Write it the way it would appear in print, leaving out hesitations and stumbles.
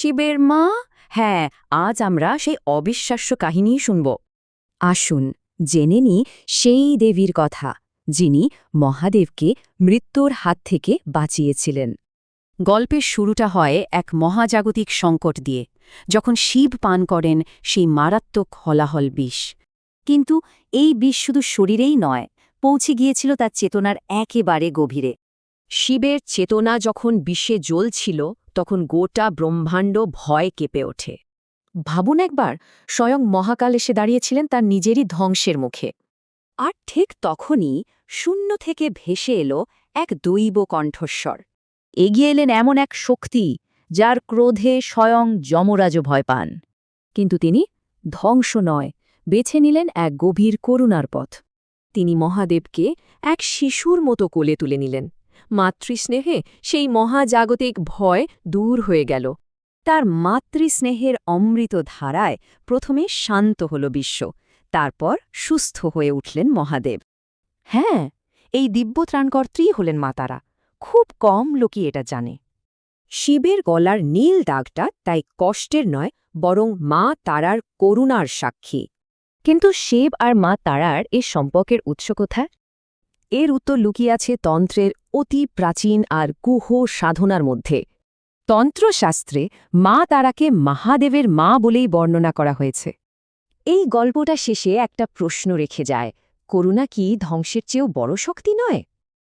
শিবের মা? হ্যাঁ, আজ আমরা সেই অবিশ্বাস্য কাহিনীই শুনব। আসুন জেনে নিই সেই দেবীর কথা, যিনি মহাদেবকে মৃত্যুর হাত থেকে বাঁচিয়েছিলেন। গল্পের শুরুটা হয় এক মহাজাগতিক সংকট দিয়ে, যখন শিব পান করেন সেই মারাত্মক হলাহল বিষ। কিন্তু এই বিষ শুধু শরীরেই নয়, পৌঁছে গিয়েছিল তার চেতনার একেবারে গভীরে। শিবের চেতনা যখন বিষে জ্বলছিল, তখন গোটা ব্রহ্মাণ্ড ভয় কেঁপে ওঠে। ভাবুন একবার, স্বয়ং মহাকাল এসে দাঁড়িয়েছিলেন তার নিজেরই ধ্বংসের মুখে। আর ঠিক তখনই শূন্য থেকে ভেসে এলো এক দৈব কণ্ঠস্বর। এগিয়ে এলেন এমন এক শক্তি, যার ক্রোধে স্বয়ং যমরাজও ভয় পান। কিন্তু তিনি ধ্বংস নয়, বেছে নিলেন এক গভীর করুণার পথ। তিনি মহাদেবকে এক শিশুর মতো কোলে তুলে নিলেন। মাতৃস্নেহে সেই মহাজাগতিক ভয় দূর হয়ে গেল। তার মাতৃস্নেহের অমৃত ধারায় প্রথমে শান্ত হল বিশ্ব, তারপর সুস্থ হয়ে উঠলেন মহাদেব। হ্যাঁ, এই দিব্য ত্রাণকর্ত্রী হলেন মা তারা। খুব কম লোকই এটা জানে। শিবের গলার নীল দাগটা তাই কষ্টের নয়, বরং মা তারার করুণার সাক্ষী। কিন্তু শিব আর মা তারার এ সম্পর্কের উৎস কোথায়? এর উত্তর লুকিয়ে আছে তন্ত্রের অতি প্রাচীন আর গুহ সাধনার মধ্যে। তন্ত্রশাস্ত্রে মা তারাকে মহাদেবের মা বলেই বর্ণনা করা হয়েছে। এই গল্পটা শেষে একটা প্রশ্ন রেখে যায়, করুণা কি ধ্বংসের চেয়েও বড় শক্তি নয়?